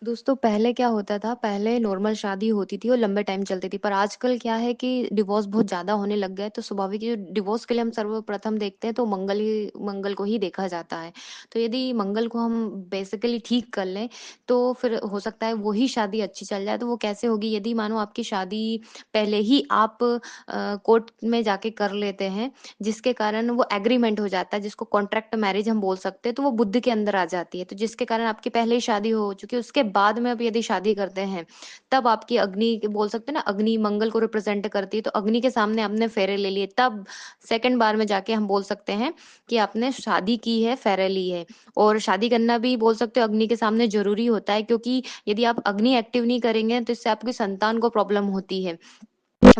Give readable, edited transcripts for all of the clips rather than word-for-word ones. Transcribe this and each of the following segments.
दोस्तों पहले क्या होता था, पहले नॉर्मल शादी होती थी और लंबे टाइम चलती थी, पर आजकल क्या है कि डिवोर्स बहुत ज़्यादा होने लग गया है, तो स्वाभाविक है जो डिवोर्स के लिए हम सर्वप्रथम देखते हैं तो मंगल को ही देखा जाता है। तो यदि मंगल को हम बेसिकली ठीक कर लें, तो फिर हो सकता है वही शादी अच्छी चल जाए। तो वो कैसे होगी? यदि मानो आपकी शादी पहले ही आप कोर्ट में जाके कर लेते हैं, जिसके कारण वो एग्रीमेंट हो जाता है, जिसको कॉन्ट्रैक्ट मैरिज हम बोल सकते हैं, तो वो बुद्ध के अंदर आ जाती है। तो जिसके कारण आपकी पहले ही शादी हो चुकी है, उसके बाद में अब यदि शादी करते हैं, तब आपकी अग्नि बोल सकते हैं ना, अग्नि मंगल को रिप्रेजेंट करती है, तो अग्नि के सामने आपने फेरे ले लिए, तब सेकंड बार में जाके हम बोल सकते हैं कि आपने शादी की है, फेरे ली है। और शादी करना भी बोल सकते हो अग्नि के सामने ज़रूरी होता है, क्योंकि यदि आप अग्नि एक्टिव नहीं करेंगे, तो इससे आपकी संतान को प्रॉब्लम होती है।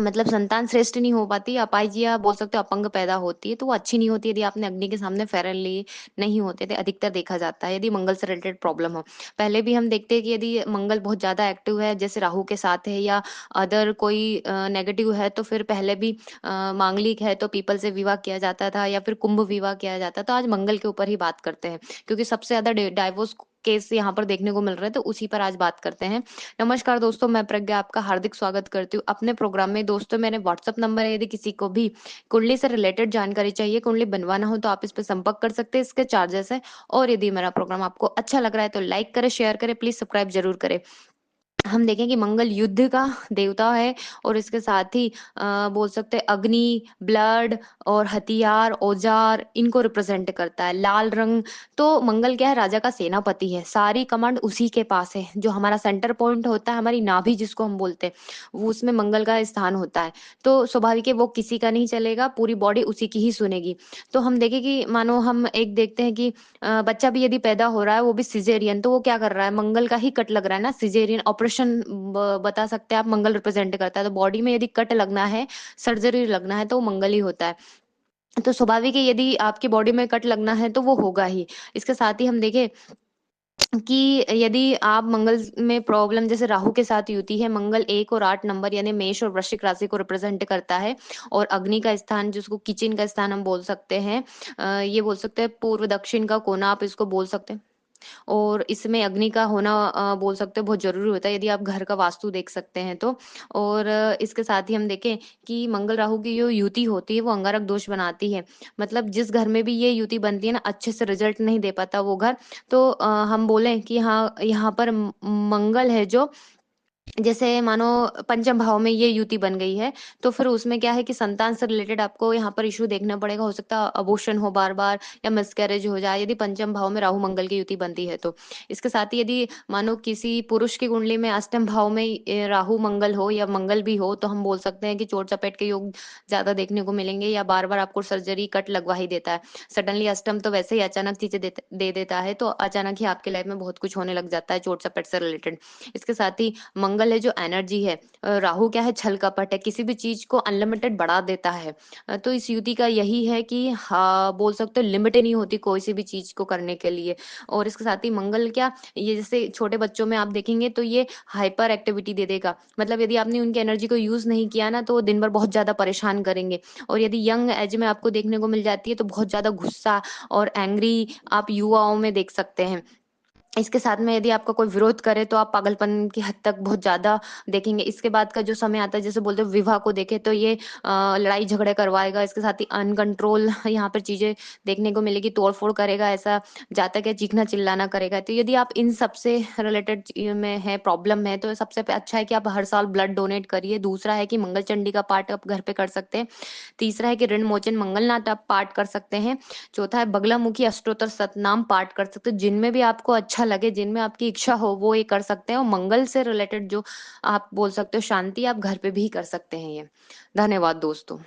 मतलब संतान श्रेष्ठ नहीं हो पाती, अपाहिज बोल सकते हो अपंग पैदा होती है, तो वो अच्छी नहीं होती यदि आपने अग्नि के सामने फेरन लिए नहीं होते थे, अधिकतर देखा जाता है यदि मंगल से रिलेटेड प्रॉब्लम हो। पहले भी हम देखते हैं कि यदि मंगल बहुत ज़्यादा एक्टिव है, जैसे राहु के साथ है या अदर कोई नेगेटिव है, तो फिर पहले भी मांगलिक है तो पीपल से विवाह किया जाता था या फिर कुंभ विवाह किया जाता। तो आज मंगल के ऊपर ही बात करते हैं, क्योंकि सबसे ज़्यादा डाइवोर्स केस यहाँ पर देखने को मिल रहे हैं, तो उसी पर आज बात करते हैं। नमस्कार दोस्तों, मैं प्रज्ञा आपका हार्दिक स्वागत करती हूँ अपने प्रोग्राम में। दोस्तों मेरे व्हाट्सएप नंबर है, यदि किसी को भी कुंडली से रिलेटेड जानकारी चाहिए, कुंडली बनवाना हो, तो आप इस पे संपर्क कर सकते हैं। इसके चार्जेस है। और यदि मेरा प्रोग्राम आपको अच्छा लग रहा है तो लाइक करें, शेयर करें, प्लीज सब्सक्राइब जरूर करें। हम देखें कि मंगल युद्ध का देवता है, और इसके साथ ही बोल सकते हैं अग्नि, ब्लड और हथियार, औजार, इनको रिप्रेजेंट करता है। लाल रंग, तो मंगल क्या है? राजा का सेनापति है, सारी कमांड उसी के पास है। जो हमारा सेंटर पॉइंट होता है, हमारी नाभि जिसको हम बोलते हैं, वो उसमें मंगल का स्थान होता है। तो स्वाभाविक है वो किसी का नहीं चलेगा, पूरी बॉडी उसी की ही सुनेगी। तो हम देखें कि मानो हम एक देखते हैं कि बच्चा भी यदि पैदा हो रहा है, वो भी सिजेरियन, तो वो क्या कर रहा है? मंगल का ही कट लग रहा है ना, सिजेरियन ऑपरेशन बता सकते हैं आप, मंगल रिप्रेजेंट करता है। तो बॉडी में यदि कट लगना है, सर्जरी लगना है, तो वो मंगल ही होता है। तो स्वाभाविक है यदि आपकी बॉडी में कट लगना है तो वो होगा ही। इसके साथ ही हम देखें कि यदि आप मंगल में प्रॉब्लम, जैसे राहु के साथ युति है, मंगल 1 और 8 नंबर यानी मेष और वृश्चिक राशि को रिप्रेजेंट करता है। और अग्नि का स्थान, जिसको किचन का स्थान हम बोल सकते हैं, ये बोल सकते हैं पूर्व दक्षिण का कोना, आप इसको बोल सकते हैं। और इसमें अग्नि का होना बोल सकते हो बहुत ज़रूरी होता है, यदि आप घर का वास्तु देख सकते हैं तो। और इसके साथ ही हम देखें कि मंगल राहु की जो युति होती है वो अंगारक दोष बनाती है। मतलब जिस घर में भी ये युति बनती है ना, अच्छे से रिजल्ट नहीं दे पाता वो घर। तो हम बोलें कि हाँ, यहाँ पर मंगल है जो, जैसे मानो पंचम भाव में ये युति बन गई है, तो फिर उसमें क्या है कि संतान से रिलेटेड आपको यहाँ पर इश्यू देखना पड़ेगा। हो सकता है अबॉर्शन हो बार बार, या मिसकैरेज हो जाए, यदि पंचम भाव में राहु मंगल की युति बनती है तो। इसके साथ ही यदि मानो किसी पुरुष की कुंडली में अष्टम भाव में राहु मंगल हो या मंगल भी हो, तो हम बोल सकते हैं कि चोट चपेट के योग ज्यादा देखने को मिलेंगे, या बार बार आपको सर्जरी कट लगवा ही देता है। सडनली अष्टम तो वैसे ही अचानक चीजें दे देता है, तो अचानक ही आपके लाइफ में बहुत कुछ होने लग जाता है चोट चपेट से रिलेटेड। इसके साथ ही मंगल है जो एनर्जी है, राहु क्या है? छल कपट है, किसी भी चीज को अनलिमिटेड बढ़ा देता है। तो इस युति का यही है कि हाँ, बोल सकते हो लिमिट नहीं होती कोई सी भी चीज को करने के लिए। और इसके साथ ही मंगल क्या, ये जैसे छोटे बच्चों में आप देखेंगे तो ये हाइपर एक्टिविटी दे देगा। मतलब यदि आपने उनकी एनर्जी को यूज नहीं किया ना, तो वो दिन भर बहुत ज्यादा परेशान करेंगे। और यदि यंग एज में आपको देखने को मिल जाती है, तो बहुत ज्यादा गुस्सा और एंग्री आप युवाओं में देख सकते हैं। इसके साथ में यदि आपका कोई विरोध करे, तो आप पागलपन की हद तक बहुत ज्यादा देखेंगे। इसके बाद का जो समय आता है, जैसे बोलते हैं विवाह को देखे, तो ये लड़ाई झगड़े करवाएगा। इसके साथ ही अनकंट्रोल यहाँ पर चीजें देखने को मिलेगी, तोड़फोड़ करेगा, ऐसा जातक है चीखना चिल्लाना करेगा। तो यदि आप इन सबसे रिलेटेड में है, प्रॉब्लम है, तो सबसे अच्छा है कि आप हर साल ब्लड डोनेट करिए। दूसरा है कि मंगल चंडी का पाठ आप घर पे कर सकते हैं। तीसरा है कि ऋण मोचन मंगलनाथ आप पाठ कर सकते हैं। चौथा है बगलामुखी अष्टोत्तर सतनाम पाठ कर सकते हो। जिनमें भी आपको अच्छा लगे, जिनमें आपकी इच्छा हो, वो ये कर सकते हैं। और मंगल से रिलेटेड जो आप बोल सकते हो शांति, आप घर पे भी कर सकते हैं ये। धन्यवाद दोस्तों।